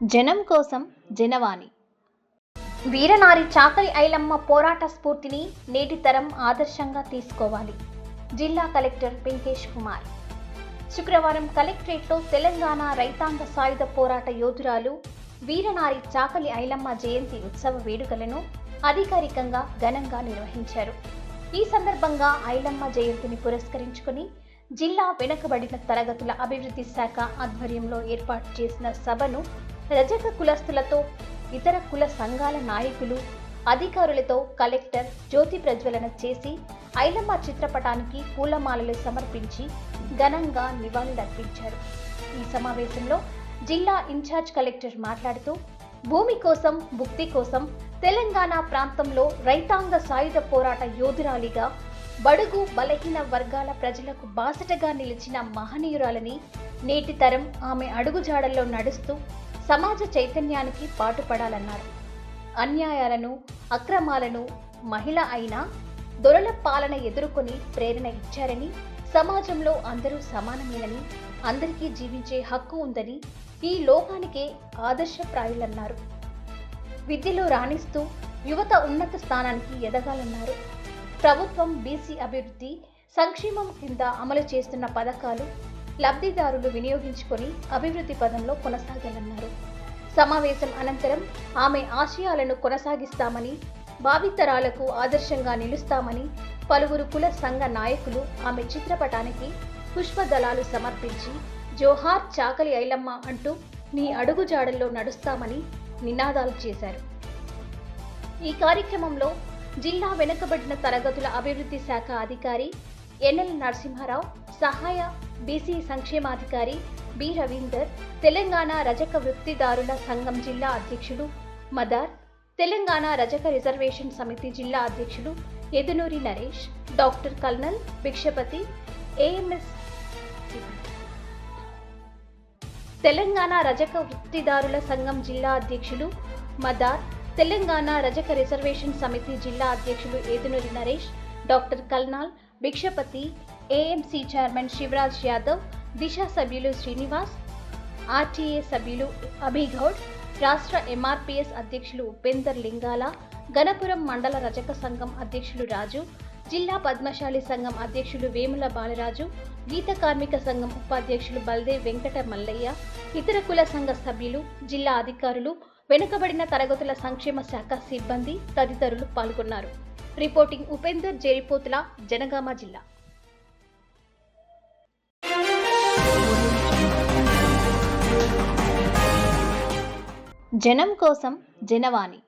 జనం కోసం జనవాణి. వీరనారి చాకలి ఐలమ్మ పోరాట స్ఫూర్తిని నేటి తరం ఆదర్శంగా తీసుకోవాలి. జిల్లా కలెక్టర్ వెంకటేష్ కుమార్ శుక్రవారం కలెక్టరేట్లో తెలంగాణ రైతాంగ సాయుధ పోరాట యోధురాలు వీరనారి చాకలి ఐలమ్మ జయంతి ఉత్సవ వేడుకలను అధికారికంగా ఘనంగా నిర్వహించారు. ఈ సందర్భంగా ఐలమ్మ జయంతిని పురస్కరించుకుని జిల్లా వెనుకబడిన తరగతుల అభివృద్ధి శాఖ ఆధ్వర్యంలో ఏర్పాటు చేసిన సభను రజక కులస్తులతో, ఇతర కుల సంఘాల నాయకులు, అధికారులతో కలెక్టర్ జ్యోతి ప్రజ్వలన చేసి ఐలమ్మ చిత్రపటానికి పూలమాలలు సమర్పించి ఘనంగా నివాళులర్పించారు. ఈ సమావేశంలో జిల్లా ఇన్ఛార్జ్ కలెక్టర్ మాట్లాడుతూ, భూమి కోసం, భుక్తి కోసం తెలంగాణ ప్రాంతంలో రైతాంగ సాయుధ పోరాట యోధురాలిగా బడుగు బలహీన వర్గాల ప్రజలకు బాసటగా నిలిచిన మహనీయురాలని నేటి తరం ఆమె అడుగుజాడల్లో నడుస్తూ సమాజ చైతన్యానికి పాటుపడాలన్నారు. అన్యాయాలను, అక్రమాలను మహిళ అయినా దొరల పాలన ఎదుర్కొని ప్రేరణ ఇచ్చారని, సమాజంలో అందరూ సమానమేనని, అందరికీ జీవించే హక్కు ఉందని, ఈ లోకానికే ఆదర్శప్రాయులన్నారు. విద్యలో రాణిస్తూ యువత ఉన్నత స్థానానికి ఎదగాలన్నారు. ప్రభుత్వం బీసీ అభివృద్ధి సంక్షేమం కింద అమలు చేస్తున్న పథకాలు లబ్ధిదారులు వినియోగించుకొని అభివృద్ధి పదంలో కొనసాగాలన్నారు. సమావేశం అనంతరం ఆమె ఆశయాలను కొనసాగిస్తామని, భావితరాలకు ఆదర్శంగా నిలుస్తామని పలువురు కుల సంఘ నాయకులు ఆమె చిత్రపటానికి పుష్పదళాలు సమర్పించి జోహార్ చాకలి ఐలమ్మ అంటూ నీ అడుగుజాడల్లో నడుస్తామని నినాదాలు చేశారు. ఈ కార్యక్రమంలో జిల్లా వెనుకబడిన తరగతుల అభివృద్ధి శాఖ అధికారి ఎన్ఎల్ నరసింహారావు, సహాయ బీసీ సంక్షేమాధికారి బి రవీందర్, తెలంగాణ రజక వృత్తిదారుల సంఘం జిల్లా అధ్యక్షులు మదార్, తెలంగాణ రజక రిజర్వేషన్ సమితి జిల్లా అధ్యక్షులు Edunuri Naresh, doctor colonel Bhikshapathi, AMS, Telangana రజక వృత్తిదారుల సంఘం జిల్లా అధ్యక్షులు మదార్, తెలంగాణ రజక రిజర్వేషన్ సమితి జిల్లా అధ్యక్షులు Edunuri Naresh, doctor కల్నాల్ Bhikshapathi, AMC chairman Shivraj Yadav, దిశ సభ్యులు శ్రీనివాస్, ఆర్టీఏ సభ్యులు అభిగౌడ్, రాష్ట్ర ఎంఆర్పీఎస్ అధ్యక్షులు ఉపేందర్ లింగాల, గణపురం మండల రజక సంఘం అధ్యక్షులు రాజు, జిల్లా పద్మశాలి సంఘం అధ్యక్షులు వేముల బాలరాజు, గీత కార్మిక సంఘం ఉపాధ్యక్షులు బల్దేవ్ వెంకట మల్లయ్య, ఇతర కుల సంఘ సభ్యులు, జిల్లా అధికారులు, వెనుకబడిన తరగతుల సంక్షేమ శాఖ సిబ్బంది తదితరులు పాల్గొన్నారు. రిపోర్టింగ్ ఉపేందర్, జేరిపోతుల, జనగామ జిల్లా. జనం కోసం జనవాణి.